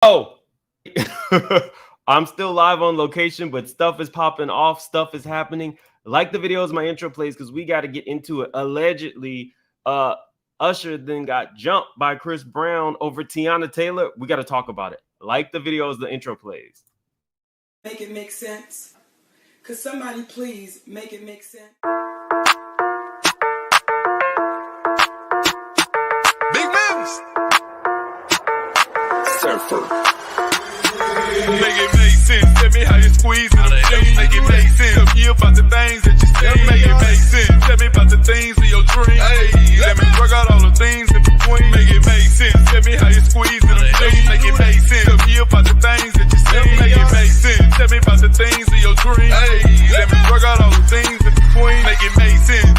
Oh, I'm still live on location, but stuff is popping off. Stuff is happening. Like the video as my intro plays because we got to get into it. Allegedly, uh, Usher then got jumped by Chris Brown over Teyanna Taylor. We got to talk about it. Like the video as the intro plays. Make it make sense. Could somebody please make it make sense? Big moves. Surfer. Make it make sense. Tell me how you squeeze it. Make it make sense. Tell me about the things that you see. Make it make sense. Tell me about the things of your dream. Hey, let me work out all the things in between. Make it make sense. Tell me how you squeeze it. Make it make sense. Tell me about the things that you see. Make it make sense. Tell me about the things of your dream. Hey, let me work out all the things in between. Make it make sense.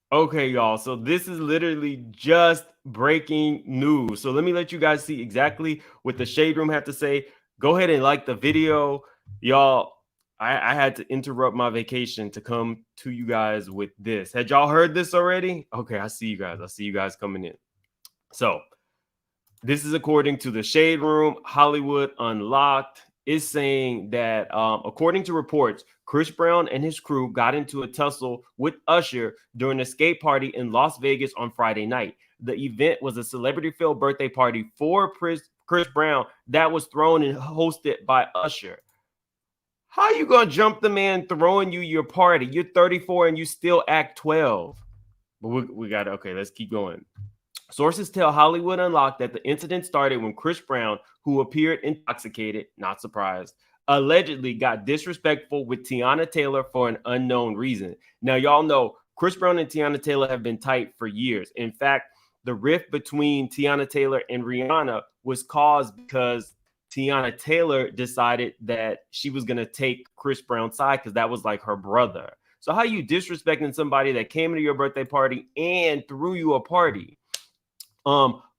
Okay, y'all. So this is literally just breaking news. So let me let you guys see exactly what the Shade Room had to say. Go ahead and like the video. Y'all, I had to interrupt my vacation to come to you guys with this. Had y'all heard this already? Okay, I see you guys. I see you guys coming in. So this is according to the Shade Room. Hollywood Unlocked is saying that according to reports, Chris Brown and his crew got into a tussle with Usher during a skate party in Las Vegas on Friday night. The event was a celebrity-filled birthday party for Chris Brown that was thrown and hosted by Usher. How you gonna jump the man throwing you your party? You're 34 and you still act 12. But we got to, okay, let's keep going. Sources tell Hollywood Unlocked that the incident started when Chris Brown, who appeared intoxicated, not surprised, allegedly got disrespectful with Teyanna Taylor for an unknown reason. Now, y'all know Chris Brown and Teyanna Taylor have been tight for years. In fact, the rift between Teyanna Taylor and Rihanna was caused because Teyanna Taylor decided that she was going to take Chris Brown's side because that was like her brother. So how you disrespecting somebody that came to your birthday party and threw you a party?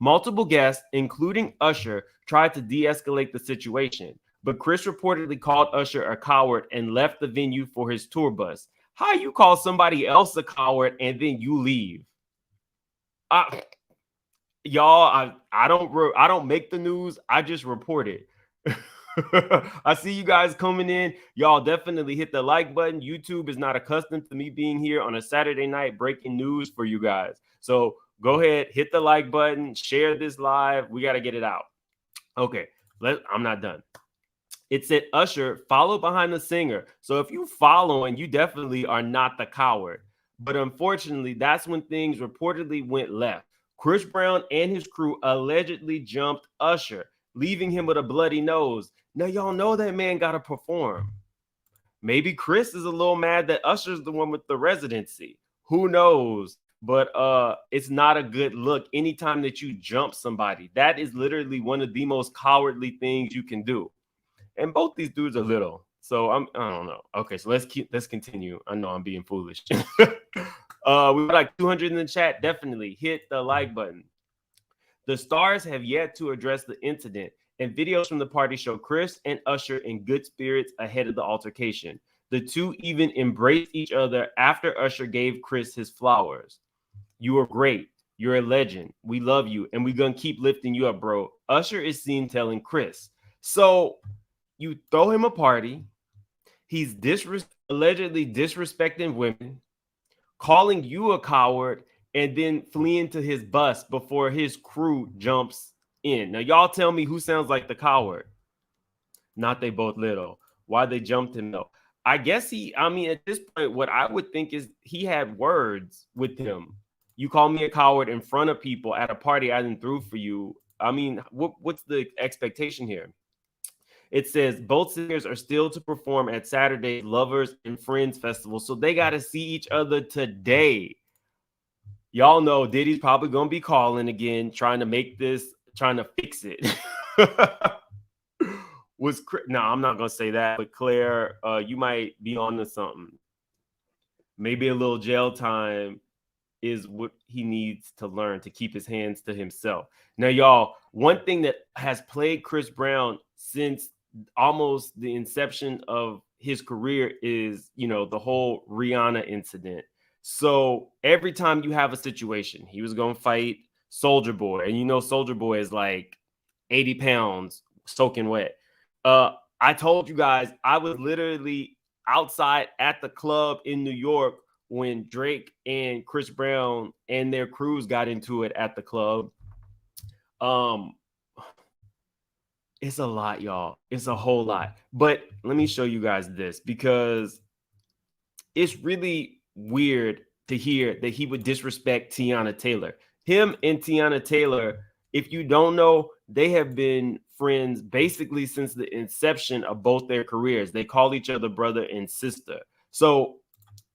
Multiple guests, including Usher, tried to de-escalate the situation, but Chris reportedly called Usher a coward and left the venue for his tour bus. How you call somebody else a coward and then you leave? Y'all, I don't make the news. I just report it. I see you guys coming in. Y'all definitely hit the like button. YouTube is not accustomed to me being here on a Saturday night breaking news for you guys. So go ahead, hit the like button, share this live. We got to get it out. Okay, I'm not done. It said Usher followed behind the singer. So if you following, you definitely are not the coward. But unfortunately, that's when things reportedly went left. Chris Brown and his crew allegedly jumped Usher, leaving him with a bloody nose. Now, y'all know that man got to perform. Maybe Chris is a little mad that Usher's the one with the residency. Who knows? But it's not a good look anytime that you jump somebody. That is literally one of the most cowardly things you can do. And both these dudes are little. So I don't know. Okay, so let's continue. I know I'm being foolish. We got like 200 in the chat. Definitely hit the like button. The stars have yet to address the incident, and videos from the party show Chris and Usher in good spirits ahead of the altercation. The two even embraced each other after Usher gave Chris his flowers. You are great. You're a legend. We love you, and we're going to keep lifting you up, bro. Usher is seen telling Chris. So you throw him a party. He's allegedly disrespecting women, calling you a coward, and then fleeing to his bus before his crew jumps in. Now, y'all tell me who sounds like the coward. Not they both little. Why they jumped him, though? I guess at this point, what I would think is he had words with him. You call me a coward in front of people at a party I didn't throw for you. I mean, what's the expectation here? It says both singers are still to perform at Saturday's Lovers and Friends Festival, so they got to see each other today. Y'all know Diddy's probably going to be calling again, trying to fix it. No, I'm not going to say that, but Claire, you might be on to something. Maybe a little jail time is what he needs to learn to keep his hands to himself. Now, y'all, one thing that has plagued Chris Brown since almost the inception of his career is, the whole Rihanna incident. So every time you have a situation, he was going to fight Soulja Boy. And you know Soulja Boy is like 80 pounds soaking wet. I told you guys I was literally outside at the club in New York when Drake and Chris Brown and their crews got into it at the club. It's a lot, y'all. It's a whole lot. But let me show you guys this, because it's really weird to hear that he would disrespect Teyanna Taylor. Him and Teyanna Taylor, if you don't know, they have been friends basically since the inception of both their careers. They call each other brother and sister. So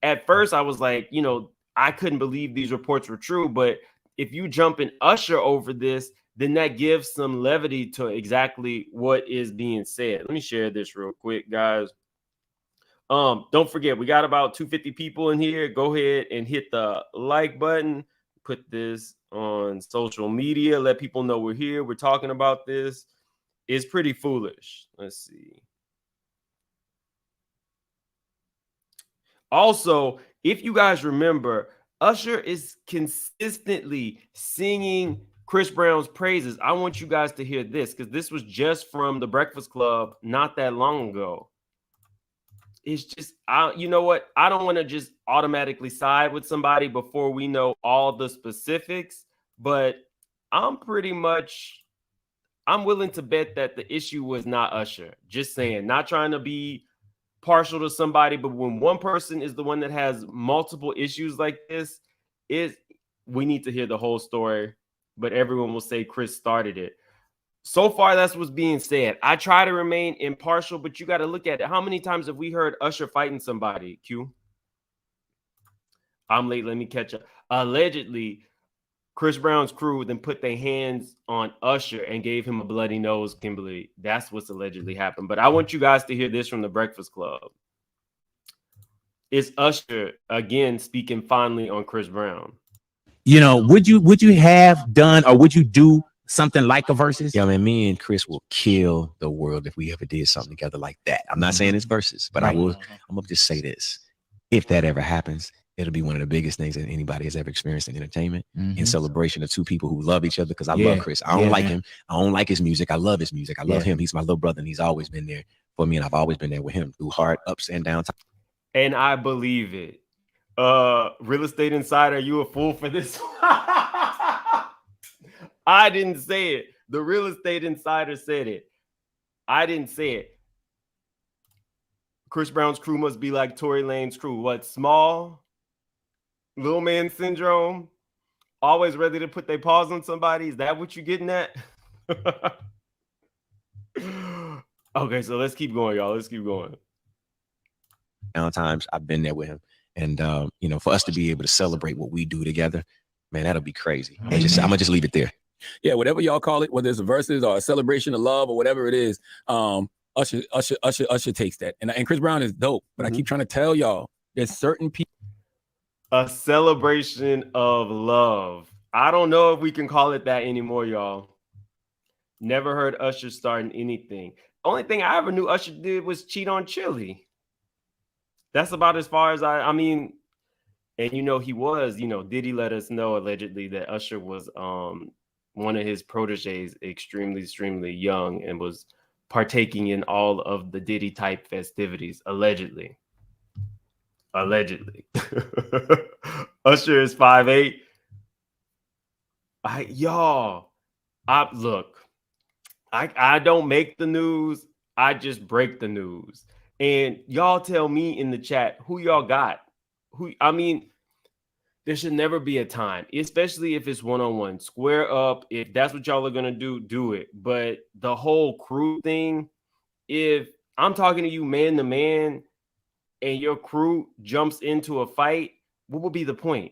at first I was like, you know, I couldn't believe these reports were true. But if you jump in Usher over this, then that gives some levity to exactly what is being said. Let me share this real quick, guys. Don't forget, we got about 250 people in here. Go ahead and hit the like button. Put this on social media. Let people know we're here. We're talking about this. It's pretty foolish. Let's see. Also, if you guys remember, Usher is consistently singing Chris Brown's praises. I want you guys to hear this, because this was just from the Breakfast Club not that long ago. It's just, you know what? I don't want to just automatically side with somebody before we know all the specifics, but I'm willing to bet that the issue was not Usher. Just saying, not trying to be partial to somebody, but when one person is the one that has multiple issues like this, we need to hear the whole story, but everyone will say Chris started it. So far, that's what's being said. I try to remain impartial, but you got to look at it. How many times have we heard Usher fighting somebody? Q? I'm late. Let me catch up. Allegedly, Chris Brown's crew then put their hands on Usher and gave him a bloody nose, Kimberly. That's what's allegedly happened. But I want you guys to hear this from the Breakfast Club. It's Usher again speaking fondly on Chris Brown. You know, would you have done, or would you do something like a versus? Yeah, man, me and Chris will kill the world if we ever did something together like that. I'm not saying it's versus, but I'm gonna just say this. If that ever happens, it'll be one of the biggest things that anybody has ever experienced in entertainment, in celebration of two people who love each other. Because I love Chris. I don't like him. I don't like his music. I love his music. I love him. He's my little brother, and he's always been there for me, and I've always been there with him through hard ups and downs. And I believe it. Real Estate Insider, you a fool for this? I didn't say it. The Real Estate Insider said it. I didn't say it. Chris Brown's crew must be like Tory Lane's crew. What, small? Little man syndrome? Always ready to put their paws on somebody? Is that what you're getting at? Okay, so let's keep going, y'all. Let's keep going. Times I've been there with him. And, you know, for us to be able to celebrate what we do together, man, that'll be crazy. I'm gonna just leave it there. Yeah, whatever y'all call it, whether it's a versus or a celebration of love or whatever it is, Usher takes that. And Chris Brown is dope. But I keep trying to tell y'all, there's certain people. A celebration of love. I don't know if we can call it that anymore, y'all. Never heard Usher starting anything. The only thing I ever knew Usher did was cheat on Chili. That's about as far as I mean, and you know, Diddy let us know allegedly that Usher was one of his proteges, extremely young, and was partaking in all of the Diddy type festivities, allegedly. Usher is 5'8". I don't make the news, I just break the news. And y'all tell me in the chat who y'all got. There should never be a time, especially if it's one-on-one. Square up. If that's what y'all are going to do, do it. But the whole crew thing, if I'm talking to you man to man and your crew jumps into a fight, what would be the point?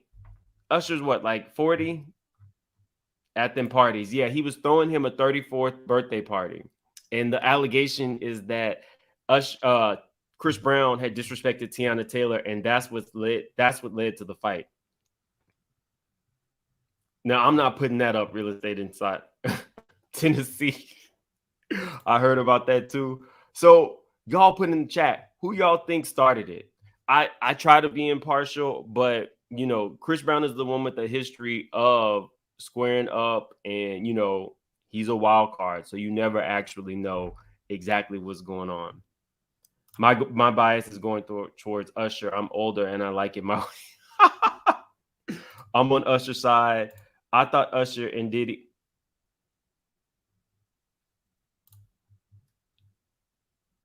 Usher's what, like 40 at them parties? Yeah, he was throwing him a 34th birthday party. And the allegation is that Chris Brown had disrespected Teyanna Taylor, and that's what led to the fight. Now, I'm not putting that up, Real Estate Inside Tennessee. I heard about that too. So y'all put in the chat who y'all think started it. I try to be impartial, but you know, Chris Brown is the one with the history of squaring up, and you know he's a wild card, so you never actually know exactly what's going on. My bias is going towards Usher. I'm older and I like it my way. I'm on Usher's side. I thought Usher and Diddy.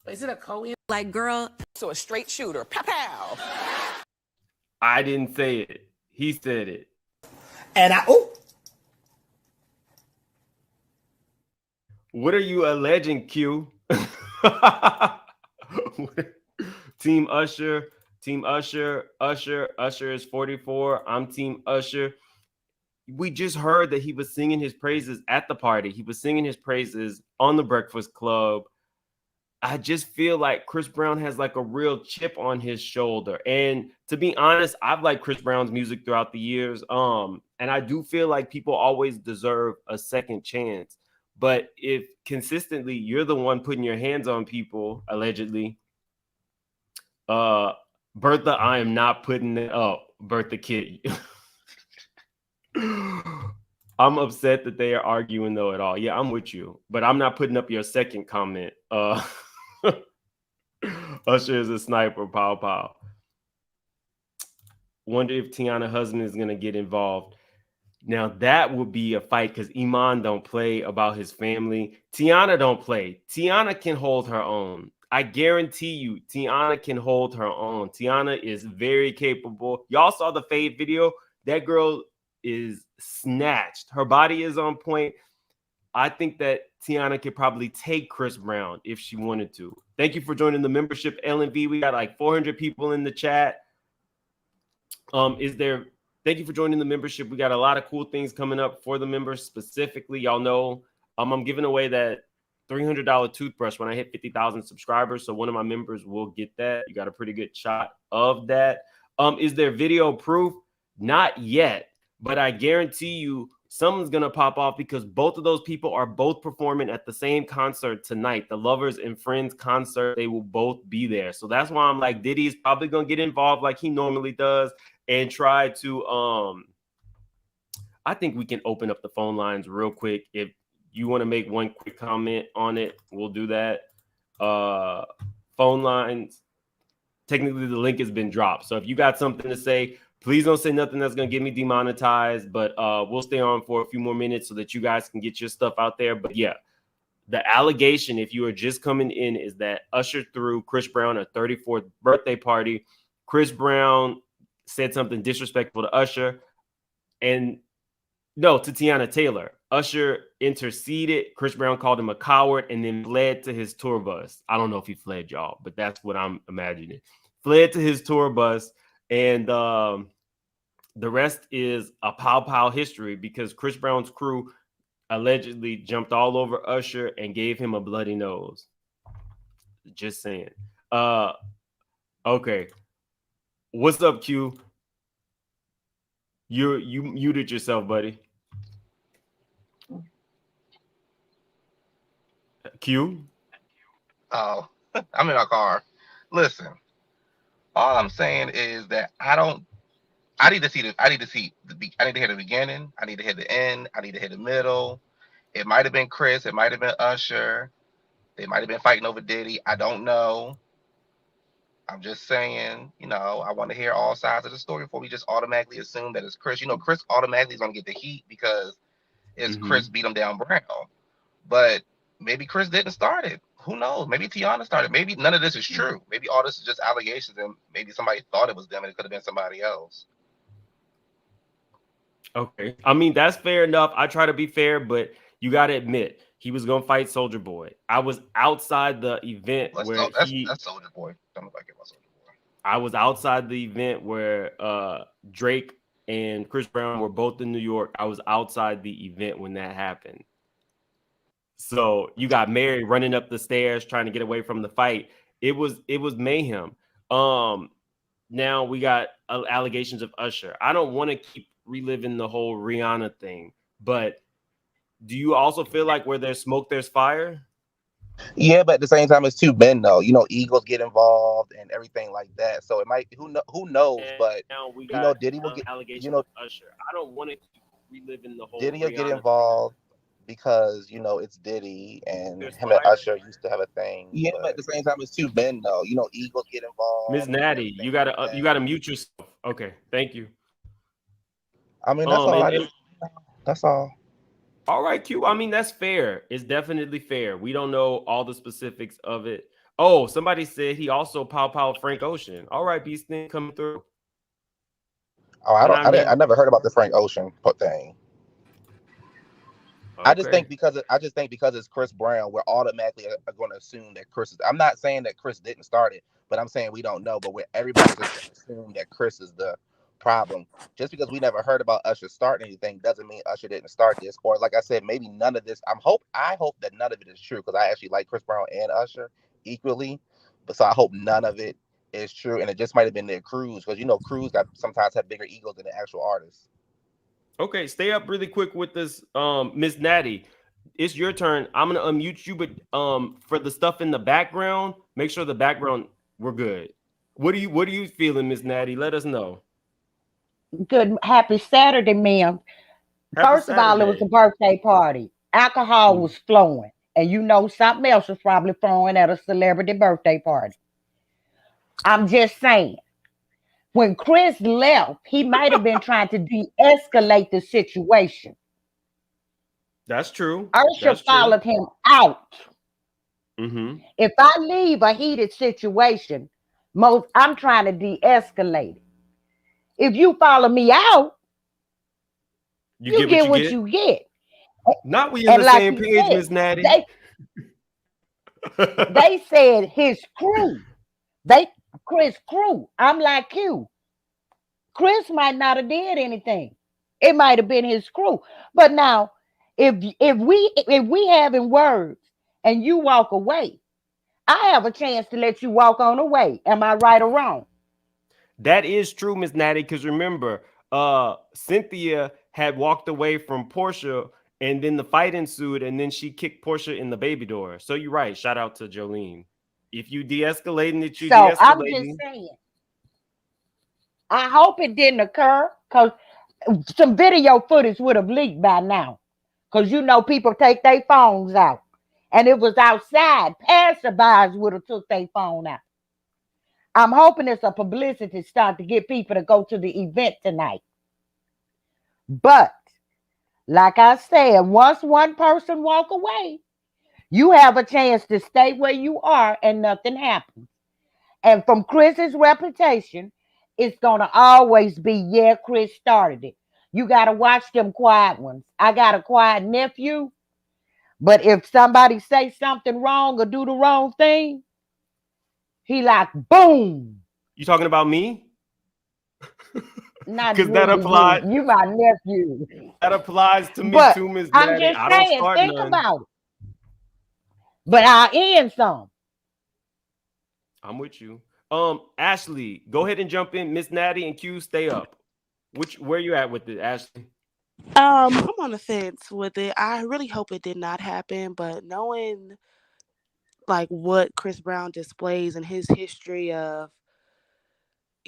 Is it a co-in? Like, girl. So a straight shooter. Pow pow. I didn't say it. He said it. And What are you alleging, Q? Team Usher. Team Usher. Usher is 44. I'm Team Usher. We just heard that he was singing his praises at the party. He was singing his praises on the Breakfast Club. I just feel like Chris Brown has like a real chip on his shoulder. And to be honest, I've liked Chris Brown's music throughout the years. And I do feel like people always deserve a second chance. But if consistently you're the one putting your hands on people, allegedly, Bertha, I am not putting it up. Bertha Kid. I'm upset that they are arguing though at all. Yeah, I'm with you, but I'm not putting up your second comment. Usher is a sniper, pow pow. Wonder if Teyanna husband is gonna get involved. Now that would be a fight because Iman don't play about his family. Teyanna don't play. Teyanna can hold her own. I guarantee you, Teyanna can hold her own. Teyanna is very capable. Y'all saw the Fade video. That girl is snatched. Her body is on point. I think that Teyanna could probably take Chris Brown if she wanted to. Thank you for joining the membership, LNV. We got like 400 people in the chat. Thank you for joining the membership. We got a lot of cool things coming up for the members specifically. Y'all know I'm giving away that $300 toothbrush when I hit 50,000 subscribers. So one of my members will get that. You got a pretty good shot of that. Is there video proof? Not yet, but I guarantee you something's going to pop off because both of those people are both performing at the same concert tonight. The Lovers and Friends concert, they will both be there. So that's why I'm like, Diddy's probably going to get involved like he normally does and try to, I think we can open up the phone lines real quick. If you want to make one quick comment on it, we'll do that. Phone lines, technically the link has been dropped. So if you got something to say, please don't say nothing that's going to get me demonetized, but we'll stay on for a few more minutes so that you guys can get your stuff out there. But yeah, the allegation, if you are just coming in, is that Usher threw Chris Brown a 34th birthday party. Chris Brown said something disrespectful to Usher to Teyanna Taylor. Usher interceded. Chris Brown called him a coward and then fled to his tour bus. I don't know if he fled, y'all, but that's what I'm imagining. Fled to his tour bus. And the rest is a pow history because Chris Brown's crew allegedly jumped all over Usher and gave him a bloody nose. Just saying. Okay. What's up, Q? You muted yourself, buddy. Q? Oh, I'm in my car. Listen. All I'm saying is that I need to hear the beginning. I need to hear the end. I need to hear the middle. It might have been Chris. It might have been Usher. They might have been fighting over Diddy. I don't know. I'm just saying, I want to hear all sides of the story before we just automatically assume that it's Chris. Chris automatically is going to get the heat because it's Chris beat him down Brown. But maybe Chris didn't start it. Who knows? Maybe Teyanna started. Maybe none of this is true. Maybe all this is just allegations and maybe somebody thought it was them and it could have been somebody else. Okay. I mean, that's fair enough. I try to be fair, but you got to admit, he was going to fight Soulja Boy. I was outside the event That's Soulja Boy. Don't know if I get my Soulja Boy. I was outside the event where Drake and Chris Brown were both in New York. I was outside the event when that happened. So you got Mary running up the stairs trying to get away from the fight. It was mayhem. Now we got allegations of Usher. I don't want to keep reliving the whole Rihanna thing, but do you also feel like where there's smoke, there's fire? Yeah, but at the same time, it's two men though. Egos get involved and everything like that. So it might who knows? And but now we got Diddy will get allegations of Usher. I don't want to keep reliving the whole Diddy will get Rihanna involved because it's Diddy and thing. him and Fire. Usher used to have a thing. Yeah, but at the same time, it's two men though. Eagles get Miss involved and Natty, everything you like you that. gotta mute yourself. Okay, thank you. I mean, that's all. And That's all. all right, Q. I mean, that's fair. It's definitely fair. We don't know all the specifics of it. Oh, somebody said he also pow Frank Ocean. All right, Beast thing coming through. Oh, And I mean, I never heard about the Frank Ocean thing. okay. I just think because it's Chris Brown, we're automatically going to assume that Chris is. I'm not saying that Chris didn't start it, but I'm saying we don't know. But everybody's just going to assume that Chris is the problem. Just because we never heard about Usher starting anything doesn't mean Usher didn't start this. Or like I said, maybe none of this. I hope that none of it is true because I actually like Chris Brown and Usher equally. But so I hope none of it is true, and it just might have been their crews because crews got sometimes have bigger egos than the actual artists. Okay, stay up really quick with this, Miss Natty. It's your turn. I'm gonna unmute you, but for the stuff in the background, make sure the background we're good. What are you feeling, Miss Natty? Let us know. Good, happy Saturday, ma'am. Happy First of all, it was a Saturday. birthday party. Alcohol was flowing. And something else was probably flowing at a celebrity birthday party. I'm just saying. When Chris left, he might have been trying to de-escalate the situation. That's true. Usher That's true. followed him out. Mm-hmm. If I leave a heated situation, I'm trying to de-escalate it. If you follow me out, you get what you get. Not we in And the like same he page, said, Miss Natty. they said his crew. Chris crew. I'm like you. Chris might not have did anything. It might have been his crew. But now, if we having words and you walk away, I have a chance to let you walk on away. Am I right or wrong? That is true, Miss Natty, because remember, Cynthia had walked away from Portia and then the fight ensued, and then she kicked Portia in the baby door. So you're right. Shout out to Jolene. If you de-escalating it, you So I'm just de-escalating. saying. I hope it didn't occur because some video footage would have leaked by now. Because people take their phones out. And it was outside. Passerbys would have took their phone out. I'm hoping it's a publicity stunt to get people to go to the event tonight. But, like I said, once one person walk away, you have a chance to stay where you are and nothing happens. And from Chris's reputation, it's going to always be, yeah, Chris started it. You got to watch them quiet ones. I got a quiet nephew, but if somebody say something wrong or do the wrong thing, he like, boom. You talking about me? Not Because that really you. applies. You my nephew. That applies to me But too, Miss I'm Natty. just I don't saying, start think none. about it. But I'll end some. I'm with you. Ashley, go ahead and jump in. Miss Natty and Q, stay up. Where you at with it, Ashley? I'm on the fence with it. I really hope it did not happen, but knowing like what Chris Brown displays in his history of,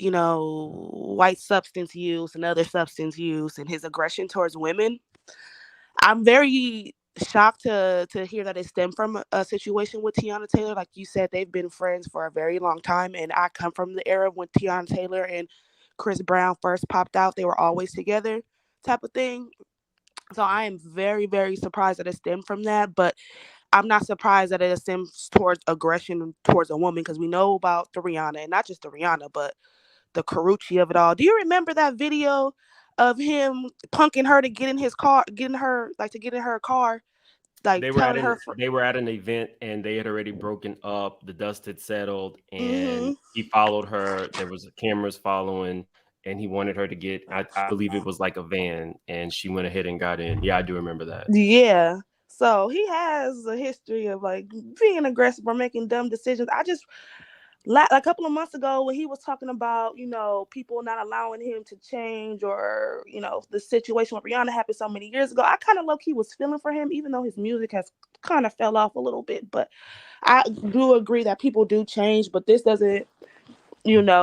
white substance use and other substance use and his aggression towards women, I'm very shocked to hear that it stemmed from a situation with Teyanna Taylor. Like you said, they've been friends for a very long time, and I come from the era when Teyanna Taylor and Chris Brown first popped out. They were always together type of thing. So I am very, very surprised that it stemmed from that, but I'm not surprised that it stems towards aggression towards a woman because we know about the Rihanna, and not just the Rihanna, but the Carucci of it all. Do you remember that video of him punking her to get in his car, to get in her car, like They were telling her they were at an event and they had already broken up. The dust had settled, and mm-hmm. he followed her. There was cameras following, and he wanted her to get. I believe it was like a van, and she went ahead and got in. Yeah, I do remember that. Yeah. So he has a history of like being aggressive or making dumb decisions. A couple of months ago when he was talking about, people not allowing him to change or, the situation with Rihanna happened so many years ago, I kind of low-key was feeling for him, even though his music has kind of fell off a little bit. But I do agree that people do change, but this doesn't, lend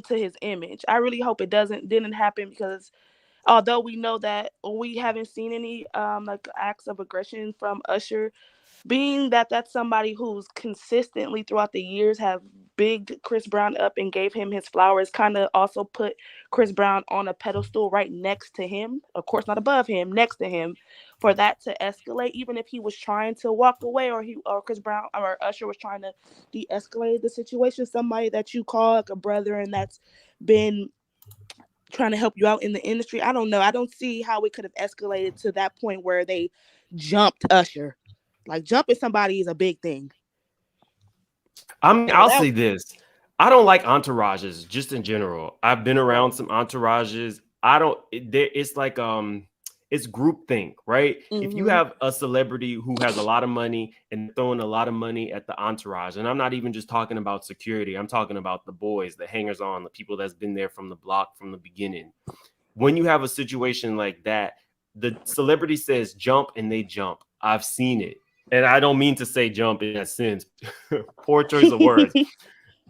to his image. I really hope it didn't happen because although we know that we haven't seen any like acts of aggression from Usher, being that that's somebody who's consistently throughout the years have bigged Chris Brown up and gave him his flowers, kind of also put Chris Brown on a pedestal right next to him, of course not above him, next to him, for that to escalate, even if he was trying to walk away, or Chris Brown or Usher was trying to de-escalate the situation. Somebody that you call like a brother and that's been trying to help you out in the industry. I don't know. I don't see how it could have escalated to that point where they jumped Usher. Like jumping somebody is a big thing. I mean, I'll say this. I don't like entourages just in general. I've been around some entourages. It's like it's groupthink, right? If you have a celebrity who has a lot of money and throwing a lot of money at the entourage, and I'm not even just talking about security, I'm talking about the boys, the hangers on, the people that's been there from the block from the beginning. When you have a situation like that, the celebrity says jump and they jump. I've seen it. And I don't mean to say jump in that sense. Poor choice of words.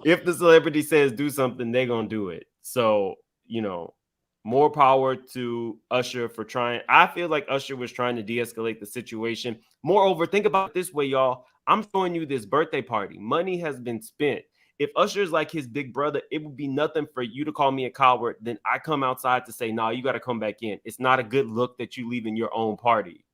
If the celebrity says do something, they're going to do it. So, more power to Usher for trying. I feel like Usher was trying to de-escalate the situation. Moreover, think about it this way, y'all. I'm showing you this birthday party. Money has been spent. If Usher is like his big brother, it would be nothing for you to call me a coward. Then I come outside to say, no, you got to come back in. It's not a good look that you leave in your own party.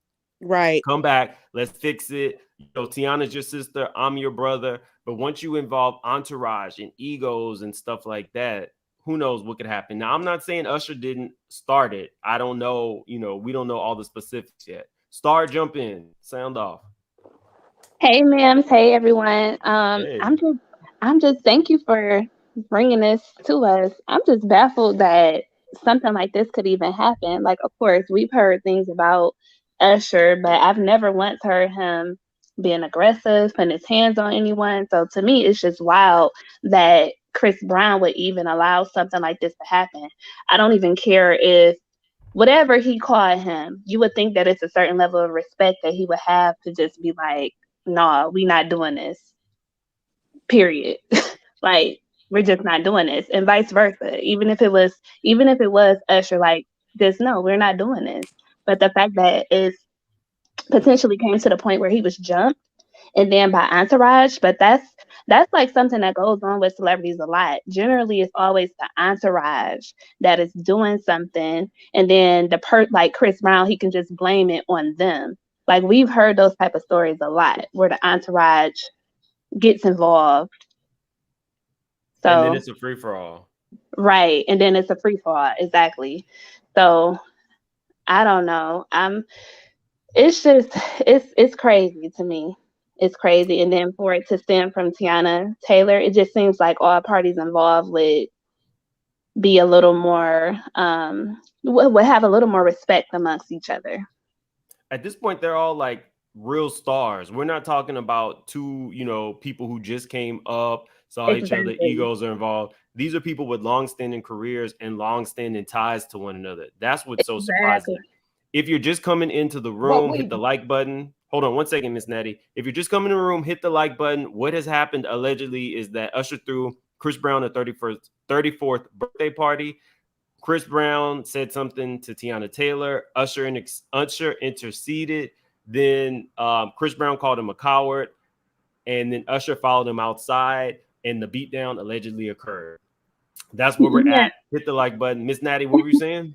Right. Come back. Let's fix it. Teyanna's your sister. I'm your brother. But once you involve entourage and egos and stuff like that, who knows what could happen. Now, I'm not saying Usher didn't start it. I don't know. We don't know all the specifics yet. Star, jump in. Sound off. Hey, ma'ams. Hey, everyone. Hey. I'm just thank you for bringing this to us. I'm just baffled that something like this could even happen. Like, of course, we've heard things about Usher, but I've never once heard him being aggressive, putting his hands on anyone. So to me, it's just wild that Chris Brown would even allow something like this to happen. I don't even care if whatever he called him, you would think that it's a certain level of respect that he would have to just be like, no, we not doing this. Period. Like, we're just not doing this. And vice versa. Even if it was Usher, like, just no, we're not doing this. But the fact that it potentially came to the point where he was jumped and then by entourage, but that's like something that goes on with celebrities a lot. Generally, it's always the entourage that is doing something, and then like Chris Brown, he can just blame it on them. Like, we've heard those type of stories a lot where the entourage gets involved. So, and then it's a free for all. Right, and then it's a free for all, exactly. So I don't know. It's just it's crazy to me. It's crazy. And then for it to stem from Teyanna Taylor, it just seems like all parties involved would be a little more would have a little more respect amongst each other. At this point, they're all like real stars. We're not talking about two, people who just came up, saw each other, egos are involved. These are people with long-standing careers and long-standing ties to one another. That's what's so surprising. If you're just coming into the room, hit the like button. Hold on 1 second, Miss Natty. If you're just coming in the room, hit the like button. What has happened allegedly is that Usher threw Chris Brown a 34th birthday party. Chris Brown said something to Teyanna Taylor. Usher interceded. Then Chris Brown called him a coward. And then Usher followed him outside, and the beatdown allegedly occurred. That's where we're at. Hit the like button. Miss Natty, what were you saying?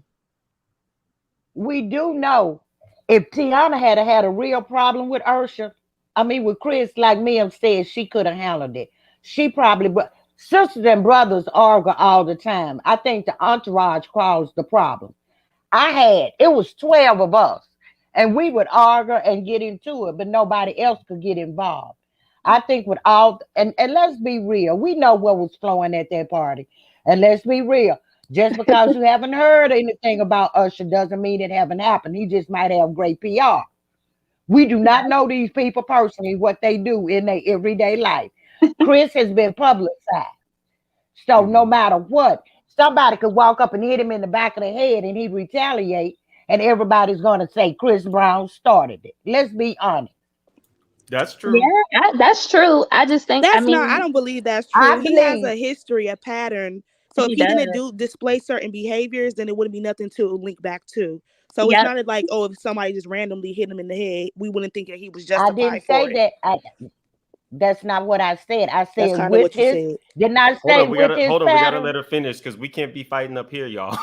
We do know if Teyanna had a real problem with Usher, with Chris, like Mia said, she could have handled it. She probably, sisters and brothers argue all the time. I think the entourage caused the problem. It was 12 of us, and we would argue and get into it, but nobody else could get involved. I think with and let's be real, we know what was flowing at that party. And let's be real. Just because you haven't heard anything about Usher doesn't mean it haven't happened. He just might have great PR. We do not know these people personally, what they do in their everyday life. Chris has been publicized. So no matter what, somebody could walk up and hit him in the back of the head and he'd retaliate, and everybody's going to say Chris Brown started it. Let's be honest. That's true. Yeah, that's true. I just think I don't believe that's true. He has a history, a pattern So if He he does. didn't display certain behaviors, then it wouldn't be nothing to link back to. So it's Yep. not like, oh, if somebody just randomly hit him in the head, we wouldn't think that he was I didn't justified say for it. that. That's not what I said. I That's said kind of with what you his. said. Didn't I Hold say on, we with gotta his hold on. We gotta pattern? let her finish because we can't be fighting up here, y'all.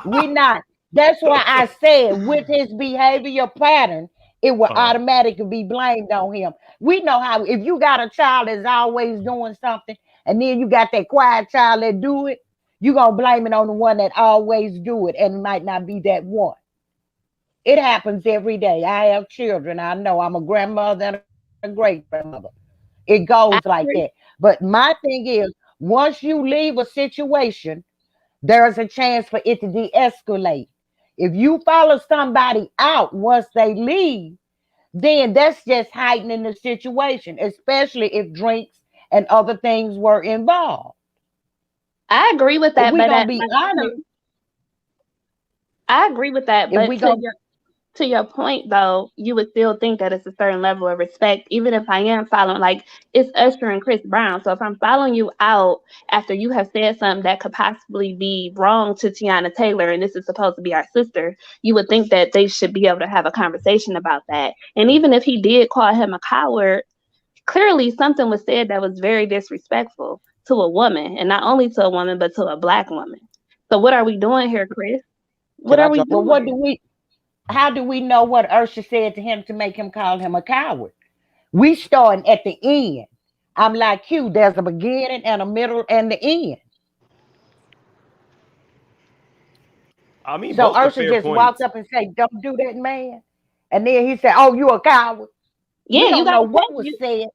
We not. That's why I said with his behavior pattern, it will Uh, automatically be blamed on him. We know how. If you got a child that's always doing something, and then you got that quiet child that do it, you gonna blame it on the one that always do it, and it might not be that one. It happens every day. I have children. I know I'm a grandmother and a great grandmother. It goes I like that. agree. But my thing is, once you leave a situation, there's a chance for it to de-escalate. If you follow somebody out once they leave, then that's just heightening the situation, especially if drinks and other things were involved. I agree with If that, we but gonna be honest, I agree with that, if but we gonna to your point though, you would still think that it's a certain level of respect, even if I am following, like, it's Usher and Chris Brown. So if I'm following you out after you have said something that could possibly be wrong to Teyanna Taylor, and this is supposed to be our sister, you would think that they should be able to have a conversation about that. And even if he did call him a coward, clearly something was said that was very disrespectful to a woman, and not only to a woman, but to a black woman. So what are we doing here, Chris? What Can I are we jump? well, what doing? do we? How do we know what Ursha said to him to make him call him a coward? We starting at the end. I'm like you. There's a beginning and a middle and the end. I mean, So both are Ursha fair just walked points. up and said, "Don't do that, man." And then he said, "Oh, you a coward." We Yeah, you don't gotta know what take was you. said.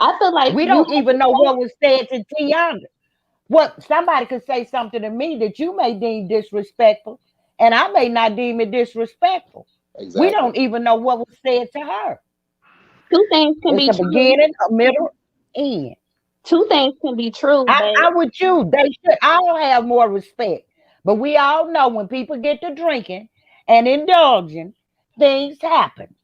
I feel like We you don't have even to know take. what was said to Teyanna. What somebody could say something to me that you may deem disrespectful, and I may not deem it disrespectful. We Exactly. don't even know what was said to her. Two things can It's be a true. beginning, a middle, end. Two things can be true, but I with you. They should all have more respect. But we all know when people get to drinking and indulging, things happen.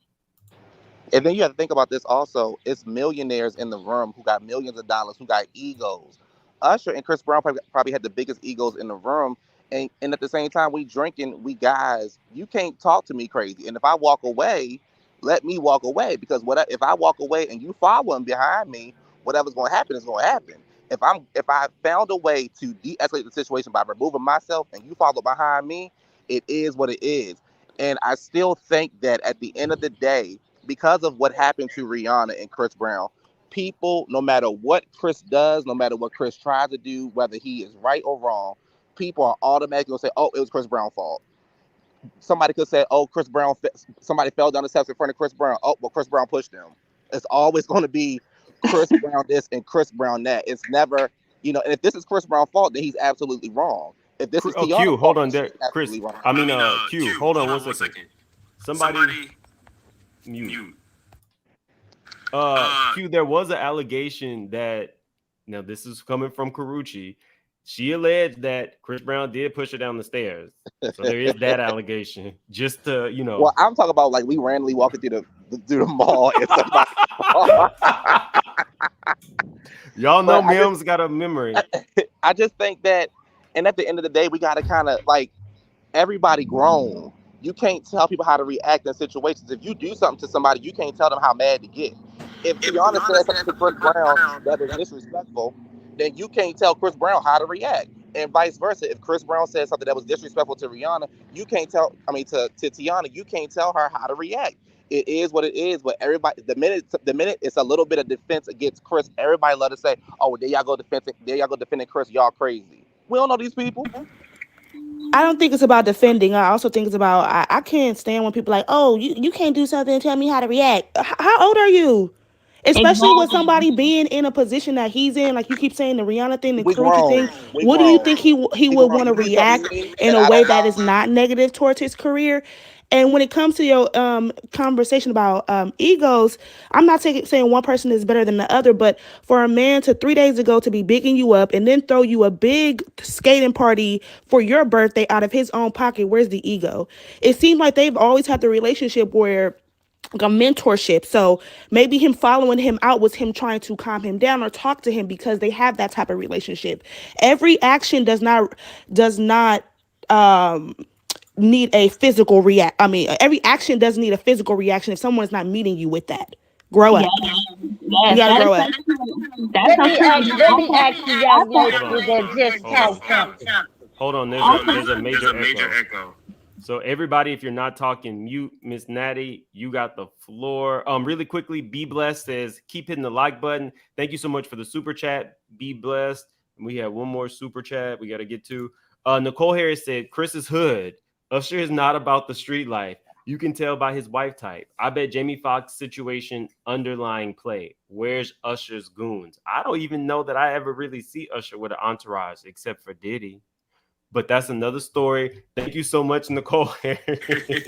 And then you have to think about this also. It's millionaires in the room who got millions of dollars, who got egos. Usher and Chris Brown probably had the biggest egos in the room. And at the same time, we drinking, we guys, you can't talk to me crazy. And if I walk away, let me walk away. Because if I walk away and you following behind me, whatever's going to happen is going to happen. If I found a way to de-escalate the situation by removing myself and you follow behind me, it is what it is. And I still think that at the end of the day, because of what happened to Rihanna and Chris Brown, people, no matter what Chris does, no matter what Chris tries to do, whether he is right or wrong, people are automatically gonna say, "Oh, it was Chris Brown's fault." Somebody could say, "Oh, somebody fell down the steps in front of Chris Brown." Oh, well, Chris Brown pushed them. It's always going to be Chris Brown this and Chris Brown that. It's never, and if this is Chris Brown's fault, then he's absolutely wrong. If this is Oh, Tiana's Q, hold fault, then on there, she's Chris. absolutely wrong. I mean, Q, hold on 1 second. Somebody mute. Q, there was an allegation that now this is coming from Carucci. She alleged that Chris Brown did push her down the stairs. So there is that allegation. Just to, Well, I'm talking about like we randomly walking through the mall and somebody. Y'all know But Mim's got a memory. I just think that, and at the end of the day, we got to kind of like everybody grown. You can't tell people how to react in situations. If you do something to somebody, you can't tell them how mad to get. If Tiana said something to Chris Brown that was disrespectful, then you can't tell Chris Brown how to react. And vice versa. If Chris Brown said something that was disrespectful to Rihanna, you can't tell, to Tiana, you can't tell her how to react. It is what it is. But everybody, the minute it's a little bit of defense against Chris, everybody love to say, "Oh, there y'all go defending Chris. Y'all crazy." We don't know these people. I don't think it's about defending. I also think it's about I can't stand when people like, oh, you can't do something and tell me how to react. How old are you? Especially with exactly. somebody being in a position that he's in, like you keep saying the Rihanna thing, the We Karuchi grown. thing. We What do you grown. think he We would grown. want to You do something react to me, in and a I way don't that is mind. not negative towards his career? And when it comes to your conversation about egos, I'm not saying one person is better than the other, but for a man to 3 days ago to be bigging you up and then throw you a big skating party for your birthday out of his own pocket, where's the ego? It seems like they've always had the relationship where like a mentorship. So maybe him following him out was him trying to calm him down or talk to him because they have that type of relationship. Every action does not need a physical react. I mean, every action doesn't need a physical reaction if someone's not meeting you with that. Grow Yes, up. You yes, gotta that is grow so up. true. That's Let so me true. ask, let me ask the young Hold lady on. that just Hold on. talked something. Hold on. There's a major echo. So everybody, if you're not talking, mute. Miss Natty, you got the floor. Really quickly, Be Blessed says, keep hitting the like button. Thank you so much for the super chat. Be blessed. And we have one more super chat we got to get to. Nicole Harris said, Chris is hood. Usher is not about the street life. You can tell by his wife type. I bet Jamie Foxx situation underlying play. Where's Usher's goons? I don't even know that I ever really see Usher with an entourage except for Diddy. But that's another story. Thank you so much, Nicole.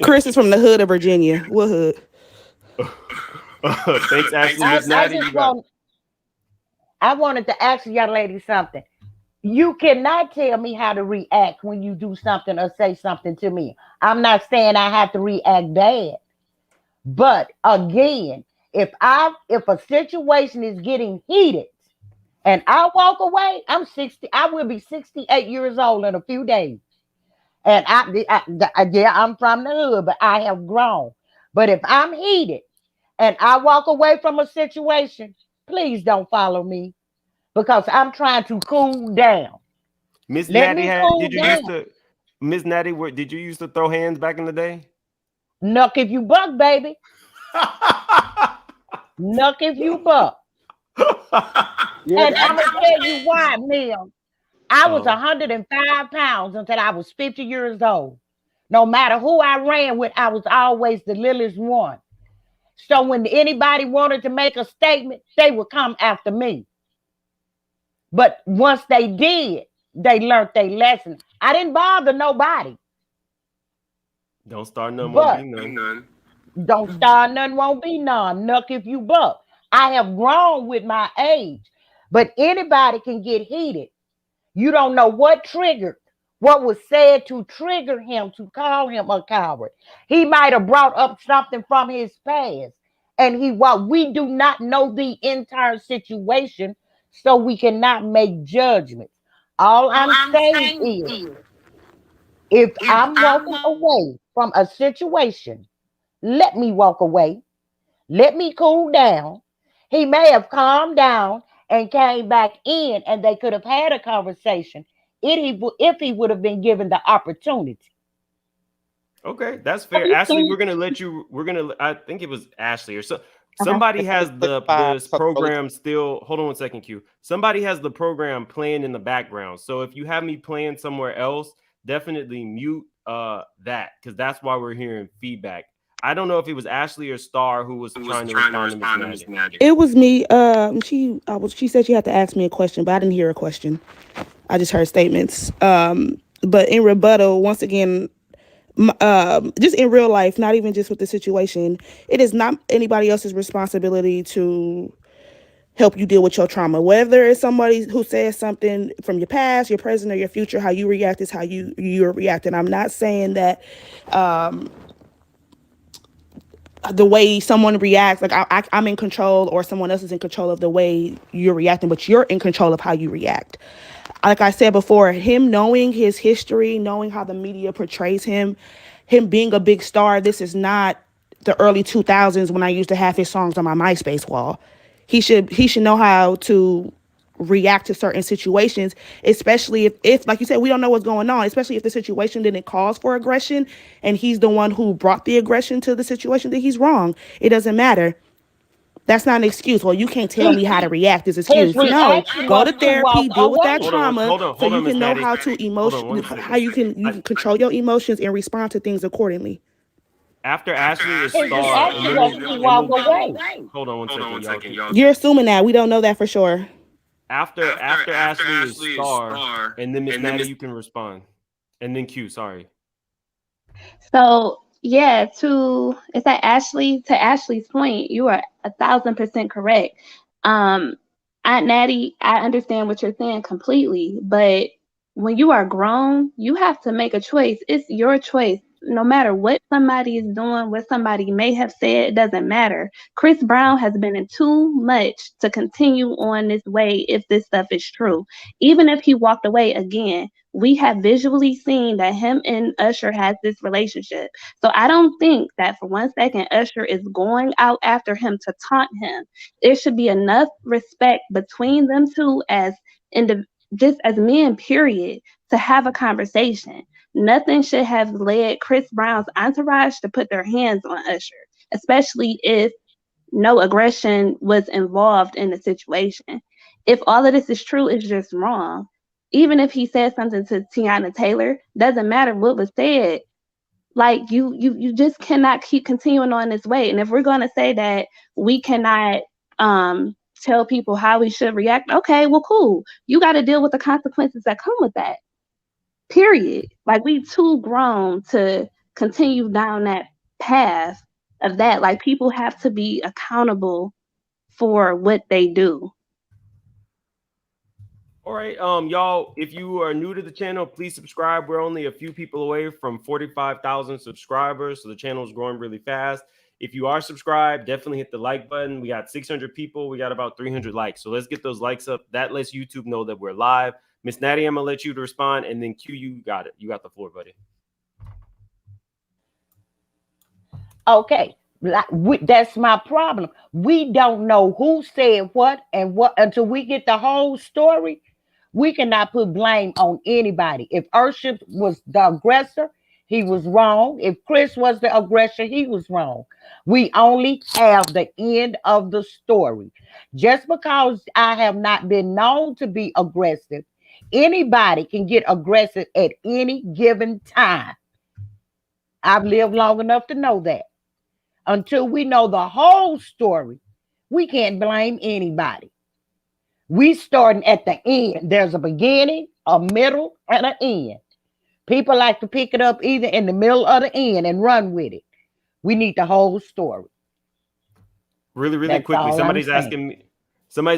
Chris is from the hood of Virginia. What hood? Thanks, Ashley. Miss I Natty, just I wanted to ask the young lady something. You cannot tell me how to react when you do something or say something to me. I'm not saying I have to react bad. But again, if a situation is getting heated and I walk away, I will be 68 years old in a few days. And yeah, I'm from the hood, but I have grown. But if I'm heated and I walk away from a situation, please don't follow me because I'm trying to cool down. Miss Let Natty, me cool did you down. used to Miss Natty? Did you used to throw hands back in the day? Nuck if you buck, baby. Nuck if you buck. And I'm gonna tell you why, Mel. I was 105 pounds until I was 50 years old. No matter who I ran with, I was always the littlest one. So when anybody wanted to make a statement, they would come after me. But once they did, they learned their lesson. I didn't bother nobody. Don't start none, won't But be none. don't start none, won't be none. Nuck if you buck. I have grown with my age, but anybody can get heated. You don't know what triggered, what was said to trigger him to call him a coward. He might have brought up something from his past. And while we do not know the entire situation, so we cannot make judgments. All I'm saying is if I'm walking away from a situation, let me walk away. Let me cool down. He may have calmed down and came back in, and they could have had a conversation if he would have been given the opportunity. Okay, that's fair. Ashley, we're gonna let you. I think it was Ashley or so. Somebody has this program still. Hold on one second, Q. Somebody has the program playing in the background. So if you have me playing somewhere else, definitely mute that because that's why we're hearing feedback. I don't know if it was Ashley or Star who was trying to respond to Miss Natty. It was me. She said she had to ask me a question, but I didn't hear a question. I just heard statements. But in rebuttal, once again, just in real life, not even just with the situation, it is not anybody else's responsibility to help you deal with your trauma. Whether it's somebody who says something from your past, your present, or your future, how you react is how you're reacting. I'm not saying that the way someone reacts, like I'm in control or someone else is in control of the way you're reacting, but you're in control of how you react. Like I said before, him knowing his history, knowing how the media portrays him being a big star, this is not the early 2000s when I used to have his songs on my MySpace wall. He should know how to react to certain situations, especially if like you said, we don't know what's going on, especially if the situation didn't cause for aggression and he's the one who brought the aggression to the situation, that he's wrong. It doesn't matter. That's not an excuse. Well, you can't tell me how to react as excuse. His No, reaction go was to to therapy, walk deal with that away. trauma, so you Miss can know Natty. how to how you can control your emotions and respond to things accordingly. After Ashley is His Star, reaction was to walk away. hold on one second, y'all. You're assuming that. We don't know that for sure. After Ashley is Star, and then Miss Natty, you can respond, and then Q. Sorry. So yeah, it's like to Ashley's point, you are 1,000% correct. Aunt Natty, I understand what you're saying completely, but when you are grown, you have to make a choice. It's your choice. no matter what somebody is doing, what somebody may have said, it doesn't matter. Chris Brown has been in too much to continue on this way if this stuff is true. Even if he walked away again, we have visually seen that him and Usher has this relationship. So I don't think that for 1 second Usher is going out after him to taunt him. There should be enough respect between them two as just as men, period, to have a conversation. Nothing should have led Chris Brown's entourage to put their hands on Usher, especially if no aggression was involved in the situation. If all of this is true, it's just wrong. Even if he said something to Teyanna Taylor, doesn't matter what was said. Like you just cannot keep continuing on this way. And if we're gonna say that we cannot tell people how we should react, okay, well, cool. You got to deal with the consequences that come with that. Period. Like we too grown to continue down that path of that. Like people have to be accountable for what they do. All right, y'all, if you are new to the channel, please subscribe. We're only a few people away from 45,000 subscribers, so the channel is growing really fast. If you are subscribed, definitely hit the like button. We got 600 people. We got about 300 likes, so let's get those likes up. That lets YouTube know that we're live. Miss Natty, I'm gonna let you to respond, and then Q, you got it. You got the floor, buddy. Okay. That's my problem. We don't know who said what and what until we get the whole story. We cannot put blame on anybody. If Usher was the aggressor, he was wrong. If Chris was the aggressor, he was wrong. We only have the end of the story. Just because I have not been known to be aggressive, anybody can get aggressive at any given time. I've lived long enough to know that. Until we know the whole story, we can't blame anybody. We starting at the end. There's a beginning, a middle, and an end. People like to pick it up either in the middle or the end and run with it. We need the whole story. Really That's quickly, all somebody's I'm saying.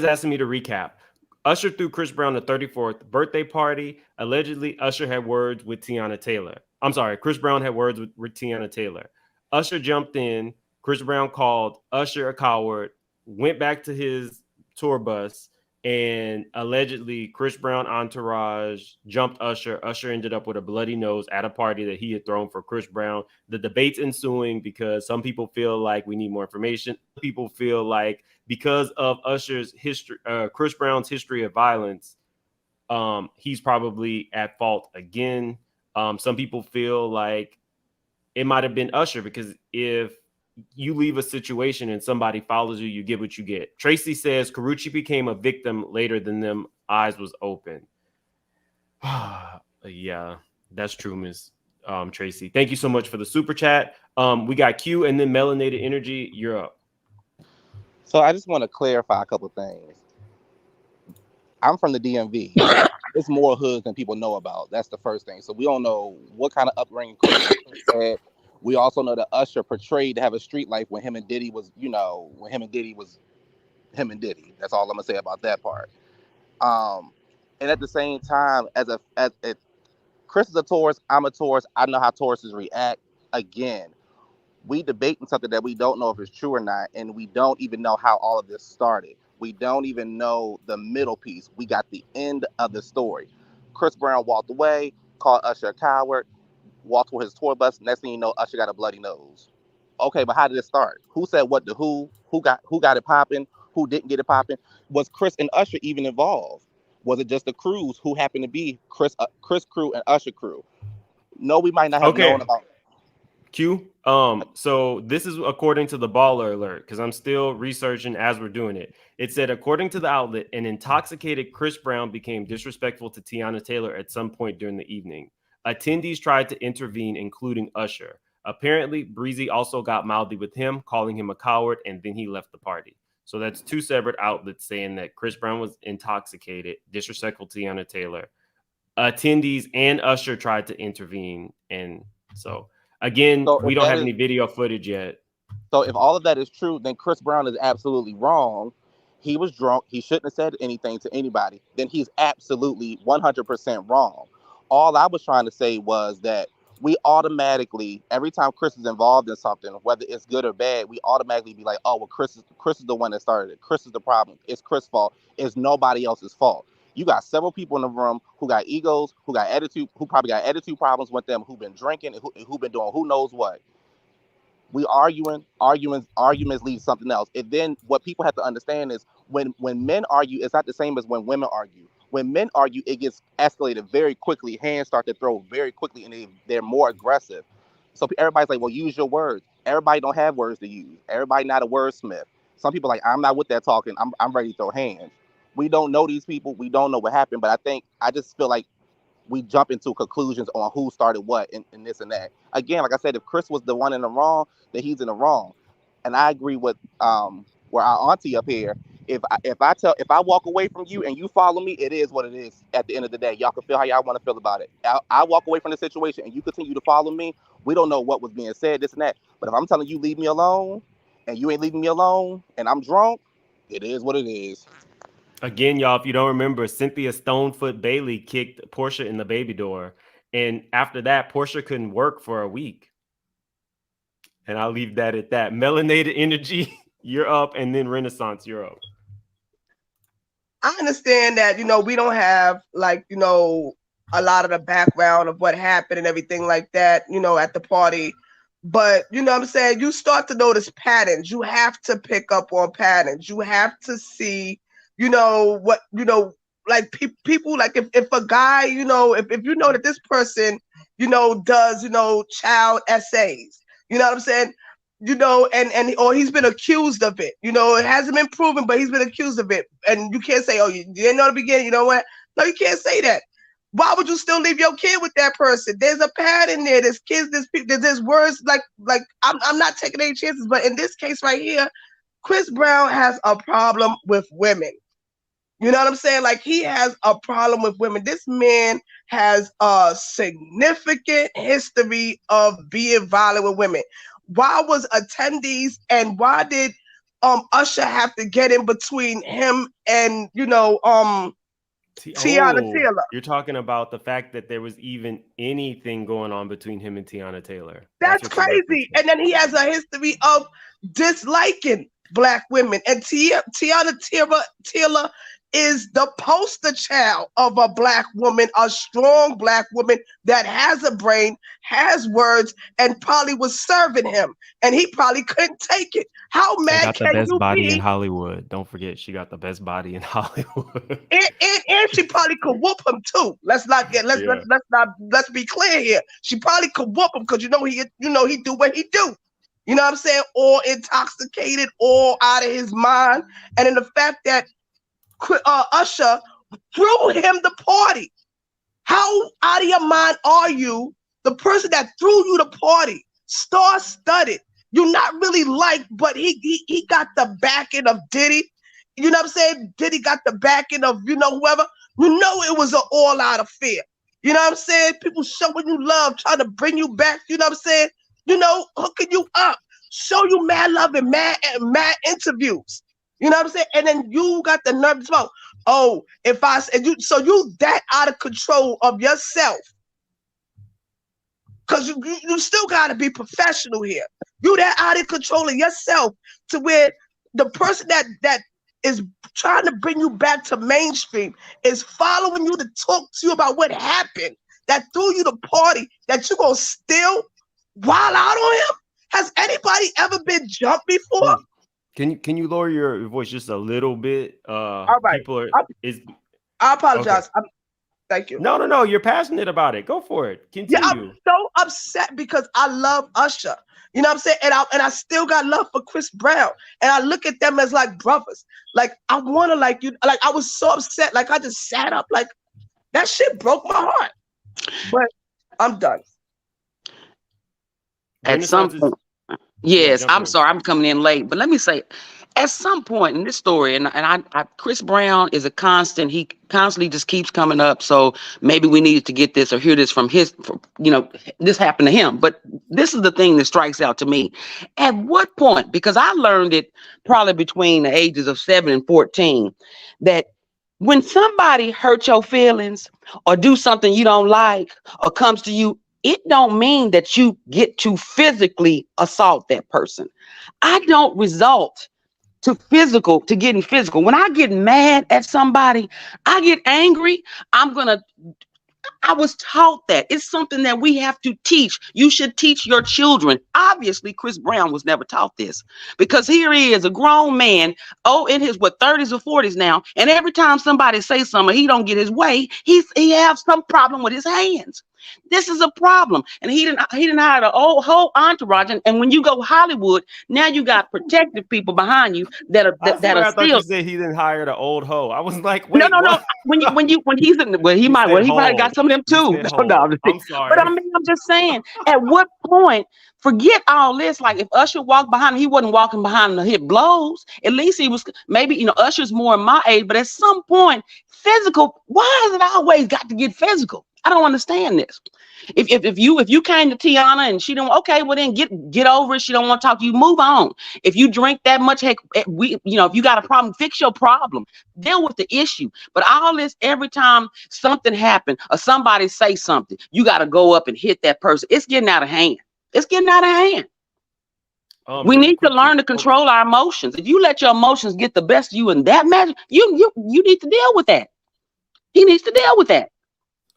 asking me to recap. Usher threw Chris Brown the 34th birthday party. Allegedly, Usher had words with Teyanna Taylor. I'm sorry, Chris Brown had words with Teyanna Taylor. Usher jumped in. Chris Brown called Usher a coward, went back to his tour bus, and allegedly Chris Brown entourage jumped Usher. Usher ended up with a bloody nose at a party that he had thrown for Chris Brown. The debate's ensuing because some people feel like we need more information. People feel like because of Usher's history, Chris Brown's history of violence, he's probably at fault again. Some people feel like it might have been Usher because if you leave a situation and somebody follows you, you get what you get. Tracy says Karuchi became a victim later than them eyes was open. Yeah, that's true, Miss Tracy. Thank you so much for the super chat. We got Q and then Melanated Energy. You're up. So I just want to clarify a couple things. I'm from the DMV. It's more hoods than people know about. That's the first thing. So we don't know what kind of upbringing Chris had. We also know that Usher portrayed to have a street life when him and Diddy was, when him and Diddy was him and Diddy. That's all I'm gonna say about that part. And at the same time, as Chris is a tourist, I'm a tourist. I know how tourists react. Again, we debating something that we don't know if it's true or not, and we don't even know how all of this started. We don't even know the middle piece. We got the end of the story. Chris Brown walked away, called Usher a coward, walked with his tour bus. Next thing you know, Usher got a bloody nose. Okay, but how did it start? Who said what to who? Who got it popping? Who didn't get it popping? Was Chris and Usher even involved? Was it just the crews who happened to be Chris crew and Usher crew? No, we might not have known about. Q. So this is according to the Baller Alert because I'm still researching as we're doing it. It said, according to the outlet, an intoxicated Chris Brown became disrespectful to Teyanna Taylor at some point during the evening. Attendees tried to intervene, including Usher. Apparently, Breezy also got mouthy with him, calling him a coward, and then he left the party. So that's two separate outlets saying that Chris Brown was intoxicated, disrespectful to Teyanna Taylor. Attendees and Usher tried to intervene, and so again, we don't have any video footage yet. So if all of that is true, then Chris Brown is absolutely wrong. He was drunk. He shouldn't have said anything to anybody. Then he's absolutely 100% wrong. All I was trying to say was that we automatically, every time Chris is involved in something, whether it's good or bad, we automatically be like, oh, well, Chris is the one that started it. Chris is the problem. It's Chris' fault. It's nobody else's fault. You got several people in the room who got egos, who got attitude, who probably got attitude problems with them, who've been drinking, and who've been doing who knows what. We arguments lead to something else. And then what people have to understand is when men argue, it's not the same as when women argue. When men argue, it gets escalated very quickly. Hands start to throw very quickly, and they're more aggressive. So everybody's like, well, use your words. Everybody don't have words to use. Everybody not a wordsmith. Some people are like, I'm not with that talking. I'm ready to throw hands. We don't know these people. We don't know what happened. But I just feel like we jump into conclusions on who started what and this and that. Again, like I said, if Chris was the one in the wrong, then he's in the wrong. And I agree with where our auntie up here. If I walk away from you and you follow me, it is what it is. At the end of the day, y'all can feel how y'all want to feel about it. I walk away from the situation and you continue to follow me. We don't know what was being said, this and that. But if I'm telling you leave me alone, and you ain't leaving me alone, and I'm drunk, it is what it is. Again, y'all, if you don't remember, Cynthia Stonefoot Bailey kicked Portia in the baby door. And after that, Portia couldn't work for a week. And I'll leave that at that. Melanated Energy, you're up. And then Renaissance, you're up. I understand that, we don't have, like, a lot of the background of what happened and everything like that, at the party. But, what I'm saying? You start to notice patterns. You have to pick up on patterns. You have to see, what, like people, like if a guy, if you know that this person, does, child essays, you know what I'm saying? And or he's been accused of it. It hasn't been proven, but he's been accused of it. And you can't say, oh, you didn't know the beginning. You know what? No, you can't say that. Why would you still leave your kid with that person? There's a pattern there. There's kids, there's words like I'm not taking any chances, but in this case right here, Chris Brown has a problem with women. You know what I'm saying? Like, he has a problem with women. This man has a significant history of being violent with women. Why was attendees and why did Usher have to get in between him and Teyanna Taylor? You're talking about the fact that there was even anything going on between him and Teyanna Taylor. That's crazy. And then he has a history of disliking Black women. And Teyanna Taylor is the poster child of a Black woman, a strong Black woman that has a brain, has words, and probably was serving him. And he probably couldn't take it. How mad can you be? Got the best body in Hollywood. Don't forget, she got the best body in Hollywood. And she probably could whoop him too. Let's be clear here. She probably could whoop him because he do what he do. You know what I'm saying? Or intoxicated, or out of his mind. And in the fact that Usher threw him the party. How out of your mind are you? The person that threw you the party, star-studded. You're not really liked, but he got the backing of Diddy. You know what I'm saying? Diddy got the backing of whoever. It was an all-out affair. You know what I'm saying? People showing you love, trying to bring you back. You know what I'm saying? Hooking you up, show you mad love and mad interviews. You know what I'm saying? And then you got the nerve to smoke. Oh, you that out of control of yourself. Because you still got to be professional here. You that out of control of yourself to where the person that is trying to bring you back to mainstream is following you to talk to you about what happened, that threw you the party, that you going to still wild out on him? Has anybody ever been jumped before? Can you lower your voice just a little bit? All right. I apologize. Okay. Thank you. No. You're passionate about it. Go for it. Continue. Yeah, I'm so upset because I love Usher. You know what I'm saying? And I still got love for Chris Brown. And I look at them as like brothers. Like, I want to like you. Like, I was so upset. Like, I just sat up. Like, that shit broke my heart. But I'm done. At some point. Yes, I'm sorry, I'm coming in late, but let me say, at some point in this story, and Chris Brown is a constant. He constantly just keeps coming up. So maybe we needed to get this or hear this from this happened to him. But this is the thing that strikes out to me. At what point? Because I learned it probably between the ages of 7 and 14, that when somebody hurts your feelings or do something you don't like or comes to you it don't mean that you get to physically assault that person. I don't result to getting physical. When I get mad at somebody, I get angry, I was taught that. It's something that we have to teach. You should teach your children. Obviously, Chris Brown was never taught this, because here he is, a grown man, in his 30s or 40s now, and every time somebody says something, he don't get his way, he has some problem with his hands. This is a problem, and he didn't hire the whole entourage. And when you go Hollywood, now you got protective people behind you that are I thought still. you said he didn't hire the old hoe. I was like, wait, No. what? When he's in, he might got some of them too. No, I'm sorry. but I mean, I'm just saying, at what point, forget all this. Like, if Usher walked behind him, he wasn't walking behind him to hit blows. At least he was, maybe, Usher's more in my age, but at some point, physical, why has it always got to get physical? I don't understand this. If you came to Teyanna and she don't, okay, well then get over it. She don't want to talk to you, move on. If you drink that much, heck, if you got a problem, fix your problem, deal with the issue. But all this, every time something happens or somebody say something, you got to go up and hit that person. It's getting out of hand. It's getting out of hand. We need to learn to control our emotions. If you let your emotions get the best of you in that matter, you need to deal with that. He needs to deal with that.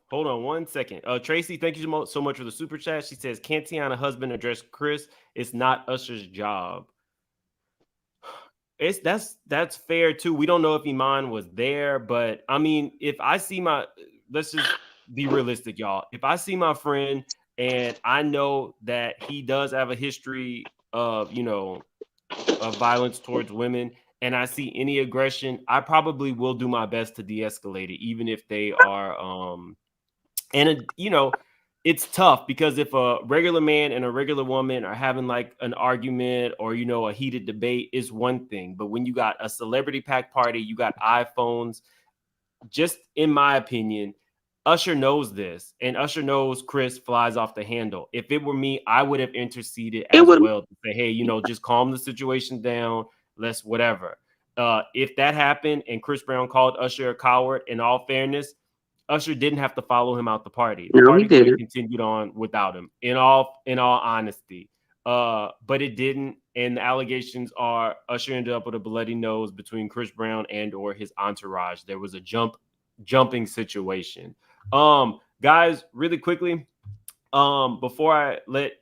Hold on 1 second. Tracy, thank you so much for the super chat. She says, "Can't Teyanna husband address Chris? It's not Usher's job." That's fair too. We don't know if Iman was there, but I mean, if I see let's just be realistic, y'all. If I see my friend and I know that he does have a history of, of violence towards women, and I see any aggression, I probably will do my best to de-escalate it, even if they are it's tough, because if a regular man and a regular woman are having like an argument or, a heated debate, is one thing. But when you got a celebrity pack party, you got iPhones, just in my opinion, Usher knows this, and Usher knows Chris flies off the handle. If it were me, I would have interceded as well to say, hey, just calm the situation down. Let's whatever. If that happened and Chris Brown called Usher a coward, in all fairness, Usher didn't have to follow him out the party. The party could have continued on without him, in all honesty. But it didn't. And the allegations are Usher ended up with a bloody nose between Chris Brown and or his entourage. There was a jumping situation. Guys, really quickly, before I let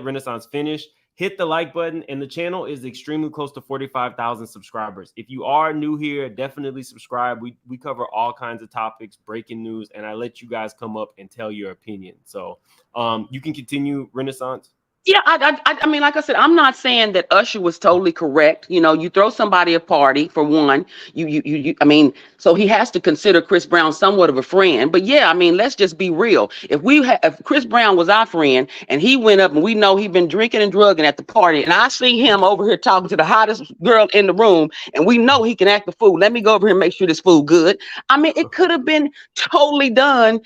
Renaissance finish, hit the like button, and the channel is extremely close to 45,000 subscribers. If you are new here, definitely subscribe. We cover all kinds of topics, breaking news, and I let you guys come up and tell your opinion. So you can continue, Renaissance. Yeah, I mean, like I said, I'm not saying that Usher was totally correct. You throw somebody a party, for one. I mean, so he has to consider Chris Brown somewhat of a friend. But yeah, I mean, let's just be real. If Chris Brown was our friend and he went up and we know he'd been drinking and drugging at the party, and I see him over here talking to the hottest girl in the room, and we know he can act a fool. Let me go over here and make sure this fool good. I mean, it could have been totally done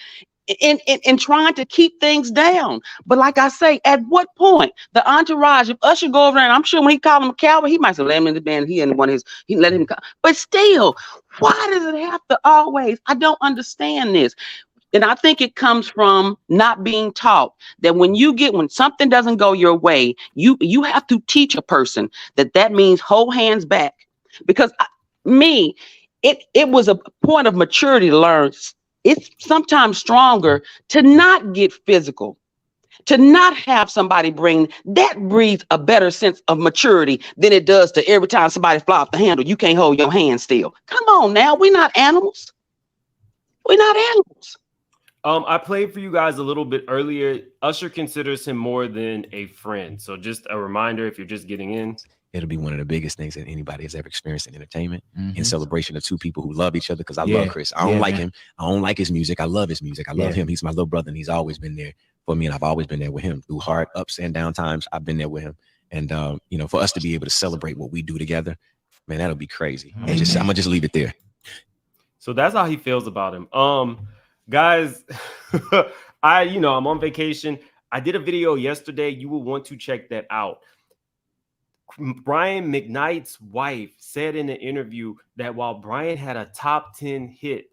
in trying to keep things down. But like I say, at what point the entourage, if Usher go over there, and I'm sure when he called him a coward, he might say, let him in the band. He let him come. But still, why does it have to always? I don't understand this. And I think it comes from not being taught that when something doesn't go your way, you have to teach a person that means hold hands back. Because it was a point of maturity to learn. It's sometimes stronger to not get physical, to not have somebody that breeds a better sense of maturity than it does to every time somebody fly off the handle, you can't hold your hand still. Come on now, we're not animals. We're not animals. I played for you guys a little bit earlier. Usher considers him more than a friend. So just a reminder, if you're just getting in. It'll be one of the biggest things that anybody has ever experienced in entertainment, in celebration of two people who love each other. Because I love Chris. I don't like him. I don't like his music. I love his music. I love him. He's my little brother, and he's always been there for me. And I've always been there with him through hard ups and down times. I've been there with him. And, for us to be able to celebrate what we do together, man, that'll be crazy. And I'm going to just leave it there. So that's how he feels about him. Guys, I'm on vacation. I did a video yesterday. You will want to check that out. Brian McKnight's wife said in an interview that while Brian had a top 10 hit,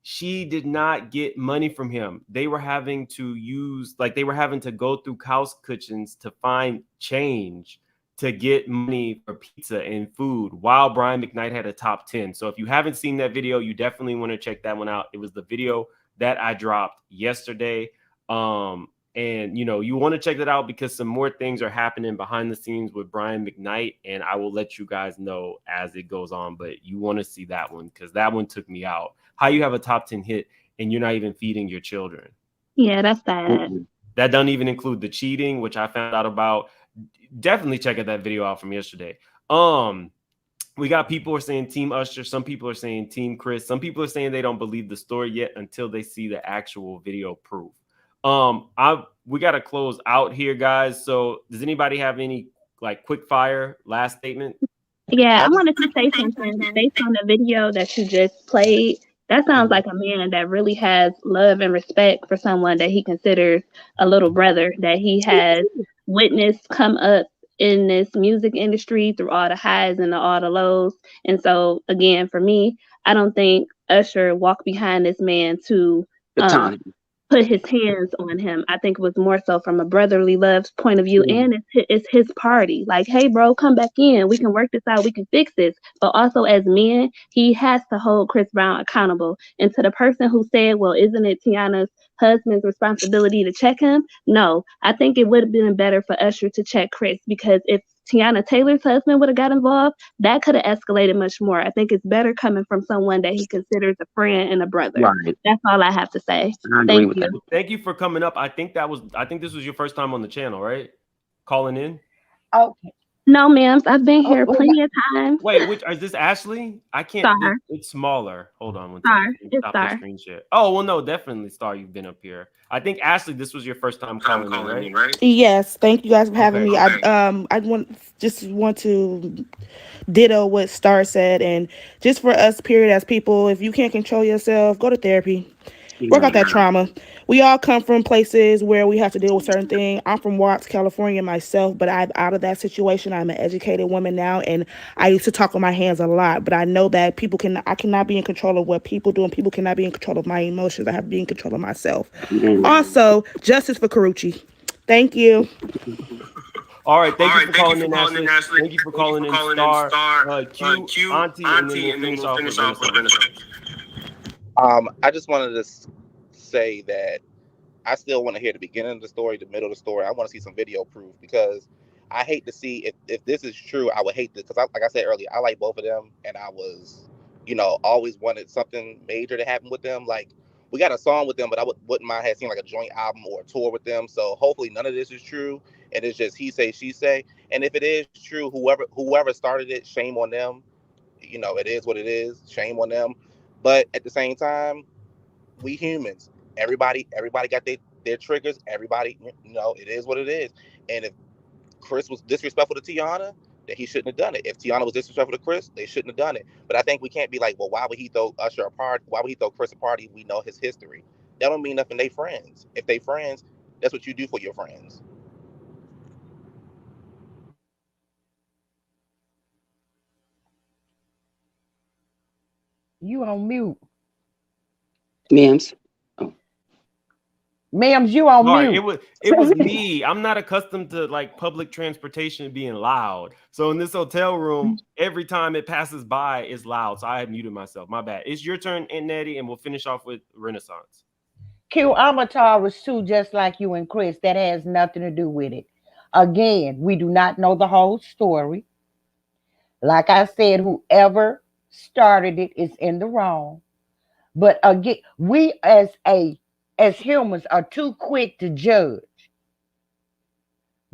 she did not get money from him. They were having to go through house kitchens to find change to get money for pizza and food while Brian McKnight had a top 10. So if you haven't seen that video, you definitely want to check that one out. It was the video that I dropped yesterday. And you want to check that out because some more things are happening behind the scenes with Brian McKnight, and I will let you guys know as it goes on. But you want to see that one because that one took me out. How you have a top 10 hit and you're not even feeding your children? Yeah, that's sad. That doesn't even include the cheating, which I found out about. Definitely check out that video out from yesterday. We got people are saying Team Usher. Some people are saying Team Chris. Some people are saying they don't believe the story yet until they see the actual video proof. We got to close out here, guys. So does anybody have any quick fire last statement? Yeah, I wanted to say something based on the video that you just played. That sounds like a man that really has love and respect for someone that he considers a little brother, that he has witnessed come up in this music industry through all the highs and all the lows. And so, again, for me, I don't think Usher walked behind this man to put his hands on him. I think it was more so from a brotherly love point of view, and it's his party. Like, hey, bro, come back in. We can work this out. We can fix this. But also, as men, he has to hold Chris Brown accountable. And to the person who said, well, isn't it Teyanna's husband's responsibility to check him? No, I think it would have been better for Usher to check Chris, because if Teyanna Taylor's husband would have got involved, that could have escalated much more. I think it's better coming from someone that he considers a friend and a brother. Right. That's all I have to say. Thank you. Thank you for coming up. I think this was your first time on the channel, right? Calling in? Okay. No, ma'am. I've been here plenty of times. Wait, is this Ashley? I can't. Star. It's smaller. Hold on one Star. second. It's Stop Star. the screen share. Oh, well, no, definitely Star. You've been up here. I think Ashley, this was your first time calling in, right? Yes, thank you guys for having me. Okay. I want to ditto what Star said, and just for us, period, as people, if you can't control yourself, go to therapy. Work out that trauma. We all come from places where we have to deal with certain things. I'm from Watts, California myself, but I'm out of that situation. I'm an educated woman now, and I used to talk with my hands a lot, but I know that I cannot be in control of what people do, and people cannot be in control of my emotions. I have to be in control of myself. Also, justice for Carucci. Thank you. All right, thank you for calling in, Ashley. Thank you for calling in, Star. Q, Auntie, and then we'll finish off with Renaissance. I just wanted to say that I still want to hear the beginning of the story, the middle of the story. I want to see some video proof, because I hate to see if this is true. I would hate to, because like I said earlier, I like both of them, and I was, always wanted something major to happen with them. Like, we got a song with them, but I wouldn't mind having like a joint album or a tour with them. So hopefully none of this is true, and it's just he say, she say. And if it is true, whoever started it, shame on them. It is what it is. Shame on them. But at the same time, we humans, everybody got their triggers. Everybody, it is what it is. And if Chris was disrespectful to Teyanna, then he shouldn't have done it. If Teyanna was disrespectful to Chris, they shouldn't have done it. But I think we can't be like, well, why would he throw Usher a party? Why would he throw Chris a party? We know his history. That don't mean nothing. They friends. If they friends, that's what you do for your friends. You on mute. Mims. Ma'ams, you on mute. It was me. I'm not accustomed to public transportation being loud. So in this hotel room, every time it passes by, it's loud. So I had muted myself. My bad. It's your turn, Aunt Nettie, and we'll finish off with Renaissance. Q, I'm a Taurus too, just like you and Chris. That has nothing to do with it. Again, we do not know the whole story. Like I said, whoever started it is in the wrong. But again, we as humans are too quick to judge.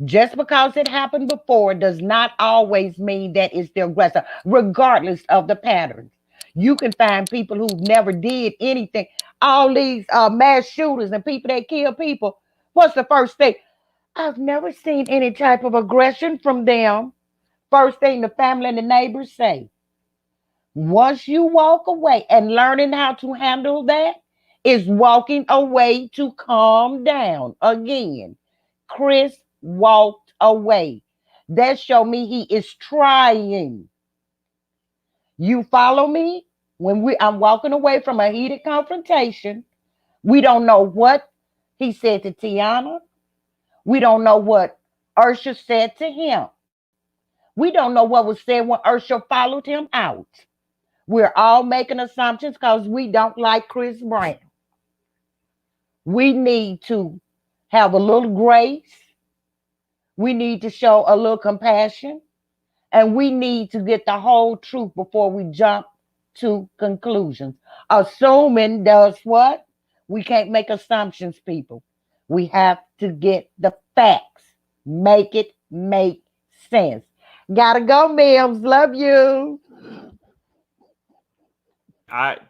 Just because it happened before does not always mean that it's the aggressor, regardless of the patterns. You can find people who never did anything. All these mass shooters and people that kill people. What's the first thing? I've never seen any type of aggression from them. First thing the family and the neighbors say. Once you walk away, and learning how to handle that is walking away to calm down. Again, Chris walked away. That show me he is trying. You follow me? When I'm walking away from a heated confrontation, we don't know what he said to Teyanna. We don't know what Usher said to him. We don't know what was said when Usher followed him out. We're all making assumptions because we don't like Chris Brown. We need to have a little grace. We need to show a little compassion. And we need to get the whole truth before we jump to conclusions. Assuming does what? We can't make assumptions, people. We have to get the facts. Make it make sense. Gotta go, Mills. Love you.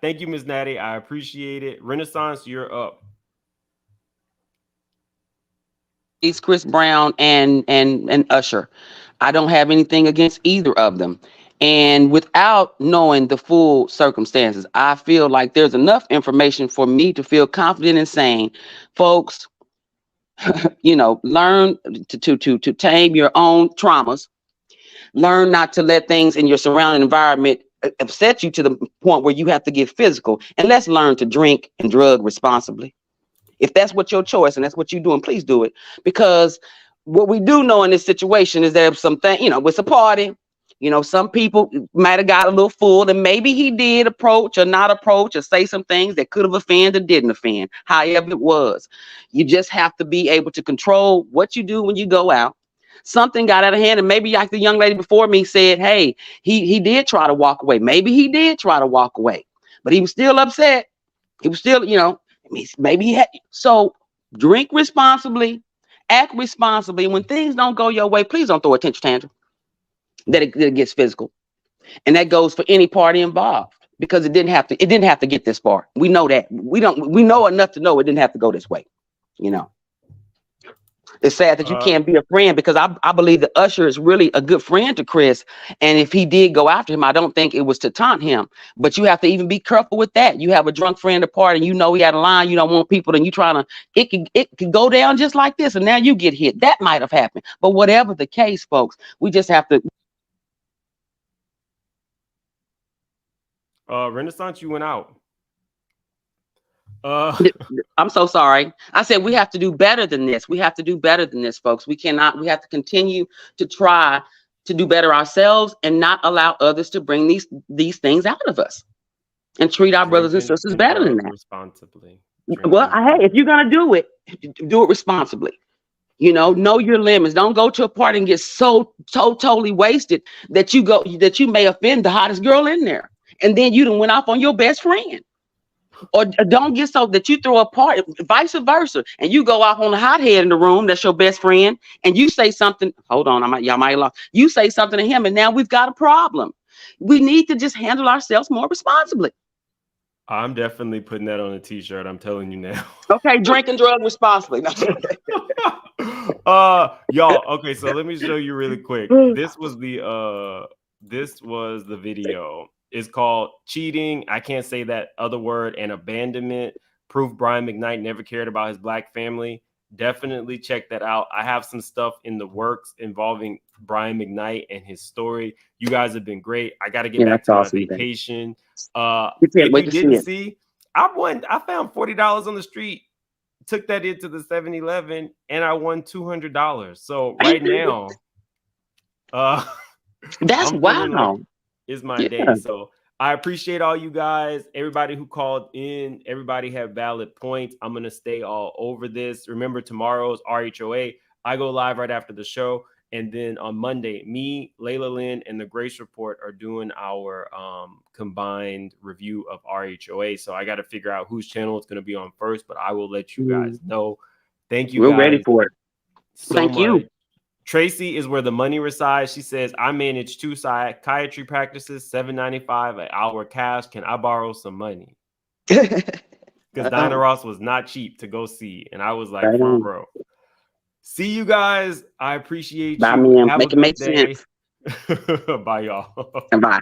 Thank you, Ms. Natty. I appreciate it. Renaissance, you're up. It's Chris Brown and Usher. I don't have anything against either of them. And without knowing the full circumstances, I feel like there's enough information for me to feel confident in saying, folks, learn to tame your own traumas. Learn not to let things in your surrounding environment upset you to the point where you have to get physical. And let's learn to drink and drug responsibly. If that's what your choice and that's what you're doing, please do it. Because what we do know in this situation is there's something, it's a party. Some people might have got a little full, and maybe he did approach or not approach or say some things that could have offended or didn't offend. However it was, you just have to be able to control what you do when you go out. Something got out of hand, and maybe like the young lady before me said, hey, he did try to walk away. Maybe he did try to walk away, but he was still upset. He was still, maybe he had. So drink responsibly, act responsibly. When things don't go your way, please don't throw a tantrum that it gets physical. And that goes for any party involved, because it didn't have to get this far. We know that. We know enough to know it didn't have to go this way. It's sad that you can't be a friend, because I believe that Usher is really a good friend to Chris. And if he did go after him, I don't think it was to taunt him. But you have to even be careful with that. You have a drunk friend at a party, and he had a line, you don't want people, and you trying to, it could go down just like this, and now you get hit. That might have happened. But whatever the case, folks, we just have to. Renaissance, you went out. I'm so sorry. I said we have to do better than this. We have to do better than this, folks. We have to continue to try to do better ourselves and not allow others to bring these things out of us, and treat our brothers and sisters better than that. Responsibly. Well, hey, if you're going to do it responsibly. Know your limits. Don't go to a party and get so totally wasted that you may offend the hottest girl in there. And then you done went off on your best friend. Or don't get so that you throw a party, vice versa, and you go off on the hothead in the room, that's your best friend, and you say something, hold on, you say something to him, and now we've got a problem. We need to just handle ourselves more responsibly. I'm definitely putting that on a t-shirt, I'm telling you now. Okay, drink and drug responsibly. Y'all, okay, so let me show you really quick. This was the video. It's called Cheating, I Can't Say That Other Word, and Abandonment. Proof Brian McKnight never cared about his black family. Definitely check that out. I have some stuff in the works involving Brian McKnight and his story. You guys have been great. I got to get back to my vacation. If you didn't see, I found $40 on the street, took that into the 7-Eleven, and I won $200. So right now, that's wow. Is my day. So I appreciate all you guys, everybody who called in. Everybody have valid points. I'm gonna stay all over this. Remember, tomorrow's RHOA. I go live right after the show, and then on Monday, me, Layla Lynn, and the Grace Report are doing our combined review of RHOA. So I got to figure out whose channel it's gonna be on first, but I will let you guys know. Thank you. We're ready for it. Thank you. Tracy is where the money resides. She says, I manage 2 psychiatry practices, $7.95 an hour cash. Can I borrow some money? Because Diana Ross was not cheap to go see. And I was like, for real. See you guys. I appreciate you. Bye, man. Make it make sense. Bye, y'all. And bye.